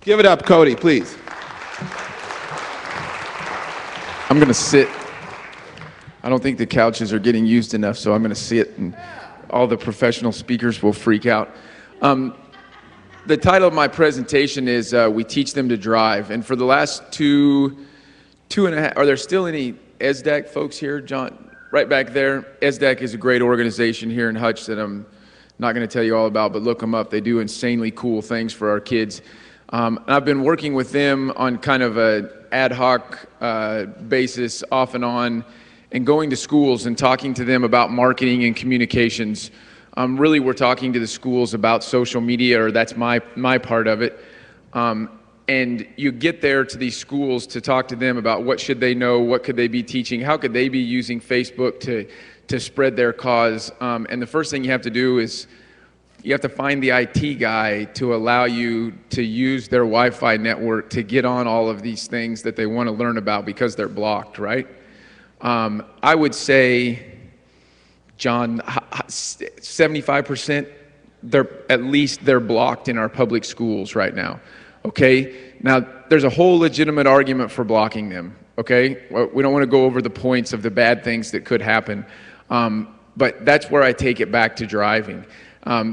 Give it up, Cody, please. I'm going to sit. I don't think the couches are getting used enough, so I'm going to sit, and all the professional speakers will freak out. The title of my presentation is We Teach Them to Drive. And for the last two and a half, are there still any ESDAC folks here? John, right back there. ESDAC is a great organization here in Hutch that I'm not going to tell you all about, but look them up. They do insanely cool things for our kids. And I've been working with them on kind of an ad hoc basis, off and on, and going to schools and talking to them about marketing and communications. Really, we're talking to the schools about social media, or that's my part of it. And you get there to these schools to talk to them about what should they know, what could they be teaching, how could they be using Facebook to spread their cause. And the first thing you have to do is you have to find the IT guy to allow you to use their Wi-Fi network to get on all of these things that they want to learn about because they're blocked, right? I would say, John, 75%, they're blocked in our public schools right now, okay? Now, there's a whole legitimate argument for blocking them, okay? We don't want to go over the points of the bad things that could happen, but that's where I take it back to driving.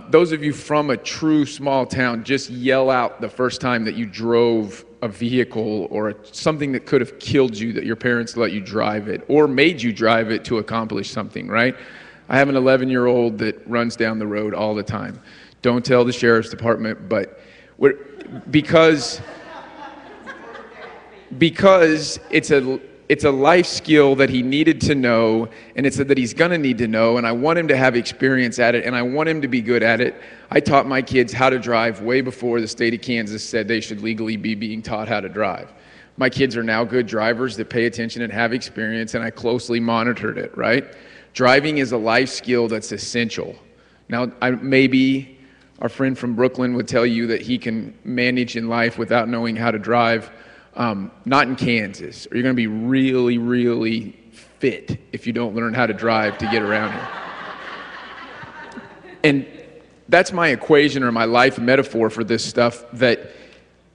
Those of you from a true small town, just yell out the first time that you drove a vehicle or something that could have killed you, that your parents let you drive it or made you drive it to accomplish something, right? I have an 11-year-old that runs down the road all the time. Don't tell the sheriff's department, but because it's a life skill that he needed to know, and it's that he's gonna need to know, and I want him to have experience at it, and I want him to be good at it. I taught my kids how to drive way before the state of Kansas said they should legally be being taught how to drive. My kids are now good drivers that pay attention and have experience, and I closely monitored it, right? Driving is a life skill that's essential. Now, maybe our friend from Brooklyn would tell you that he can manage in life without knowing how to drive. Not in Kansas, or you're going to be really, really fit if you don't learn how to drive to get around here. And that's my equation or my life metaphor for this stuff, that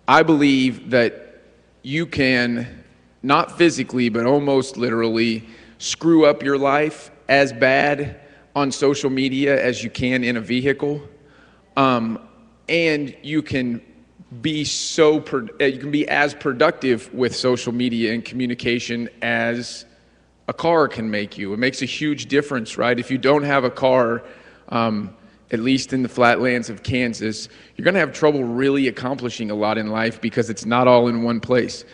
I believe that you can, not physically, but almost literally, screw up your life as bad on social media as you can in a vehicle. And you can be you can be as productive with social media and communication as a car can make you. It makes a huge difference, right? If you don't have a car, at least in the flatlands of Kansas, you're going to have trouble really accomplishing a lot in life because it's not all in one place.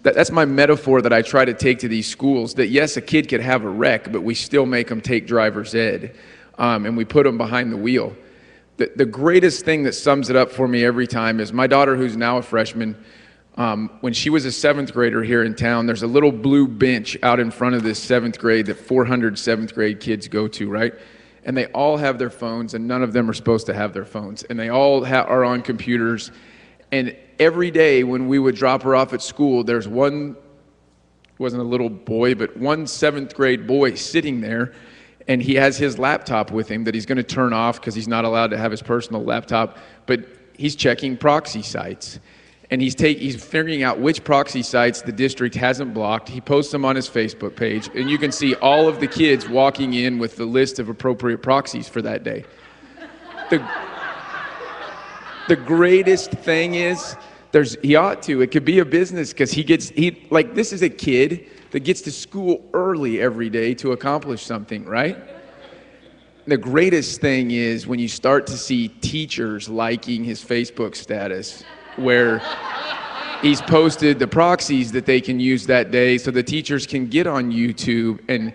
That's my metaphor that I try to take to these schools, that yes, a kid could have a wreck, but we still make them take driver's ed, and we put them behind the wheel. The greatest thing that sums it up for me every time is my daughter, who's now a freshman, when she was a 7th grader here in town, there's a little blue bench out in front of this 7th grade that 400 7th grade kids go to, right? And they all have their phones, and none of them are supposed to have their phones. And they all are on computers. And every day when we would drop her off at school, there's one, wasn't a little boy, but one 7th grade boy sitting there, and he has his laptop with him that he's going to turn off because he's not allowed to have his personal laptop, but he's checking proxy sites. And he's figuring out which proxy sites the district hasn't blocked. He posts them on his Facebook page, and you can see all of the kids walking in with the list of appropriate proxies for that day. The greatest thing is, he ought to. It could be a business because this is a kid that gets to school early every day to accomplish something, right? The greatest thing is when you start to see teachers liking his Facebook status, where he's posted the proxies that they can use that day so the teachers can get on YouTube. And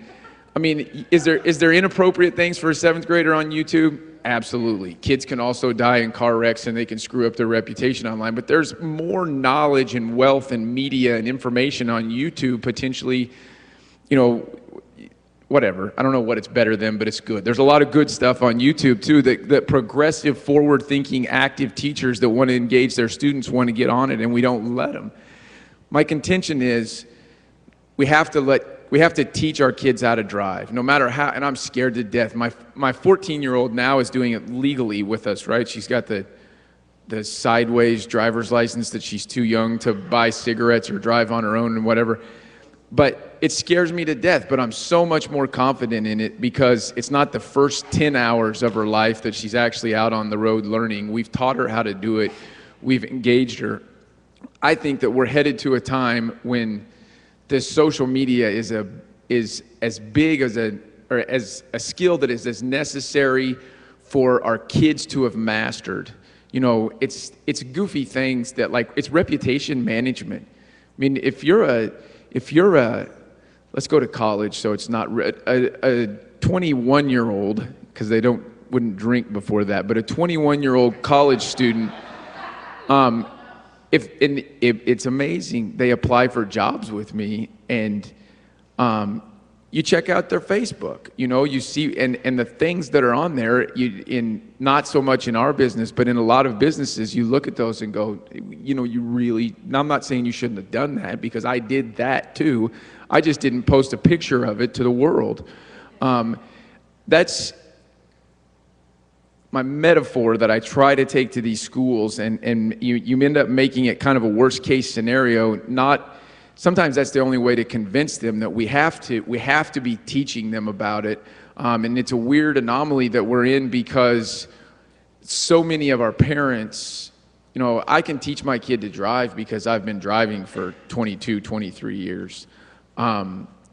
I mean, is there inappropriate things for a 7th grader on YouTube? Absolutely. Kids can also die in car wrecks and they can screw up their reputation online, but there's more knowledge and wealth and media and information on YouTube potentially, whatever. I don't know what it's better than, but it's good. There's a lot of good stuff on YouTube too that progressive, forward-thinking, active teachers that want to engage their students want to get on it, and we don't let them. My contention is we have to teach our kids how to drive, no matter how, and I'm scared to death. My 14-year-old now is doing it legally with us, right? She's got the the sideways driver's license that she's too young to buy cigarettes or drive on her own and whatever. But it scares me to death, but I'm so much more confident in it because it's not the first 10 hours of her life that she's actually out on the road learning. We've taught her how to do it. We've engaged her. I think that we're headed to a time when this social media is as big as a skill that is as necessary for our kids to have mastered. You know, it's goofy things that, like, it's reputation management. I mean, if you're a let's go to college, so it's not a 21-year-old, because they wouldn't drink before that, but a 21-year-old college student, it's amazing. They apply for jobs with me, and you check out their Facebook. You know, you see, and the things that are on there, not so much in our business, but in a lot of businesses, you look at those and go, you know, now I'm not saying you shouldn't have done that, because I did that too. I just didn't post a picture of it to the world. That's my metaphor that I try to take to these schools, and you end up making it kind of a worst case scenario. Sometimes that's the only way to convince them that we have to be teaching them about it. And it's a weird anomaly that we're in, because so many of our parents, you know, I can teach my kid to drive because I've been driving for 22, 23 years.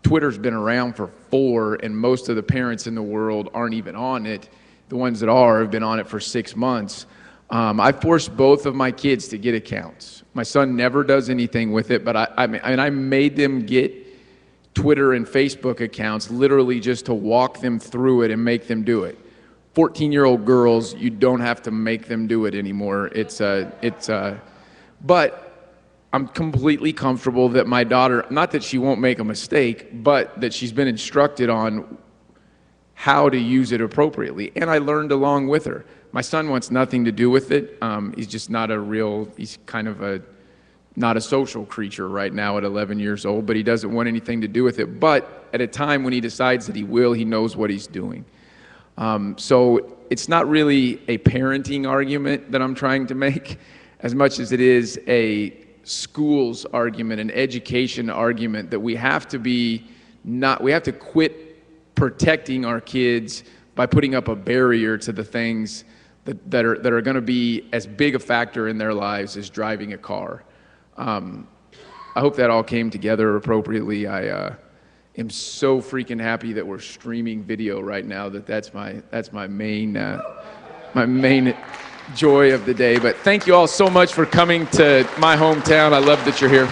Twitter's been around for 4, and most of the parents in the world aren't even on it. The ones that have been on it for 6 months. I forced both of my kids to get accounts. My son never does anything with it, but I made them get Twitter and Facebook accounts literally just to walk them through it and make them do it. 14-year-old girls, you don't have to make them do it anymore. But I'm completely comfortable that my daughter, not that she won't make a mistake, but that she's been instructed on how to use it appropriately. And I learned along with her. My son wants nothing to do with it. He's just he's kind of not a social creature right now at 11 years old, but he doesn't want anything to do with it. But at a time when he decides that he will, he knows what he's doing. So it's not really a parenting argument that I'm trying to make, as much as it is a schools argument, an education argument, that we have to quit protecting our kids by putting up a barrier to the things that are going to be as big a factor in their lives as driving a car. I hope that all came together appropriately. I am so freaking happy that we're streaming video right now. That's my main joy of the day. But thank you all so much for coming to my hometown. I love that you're here.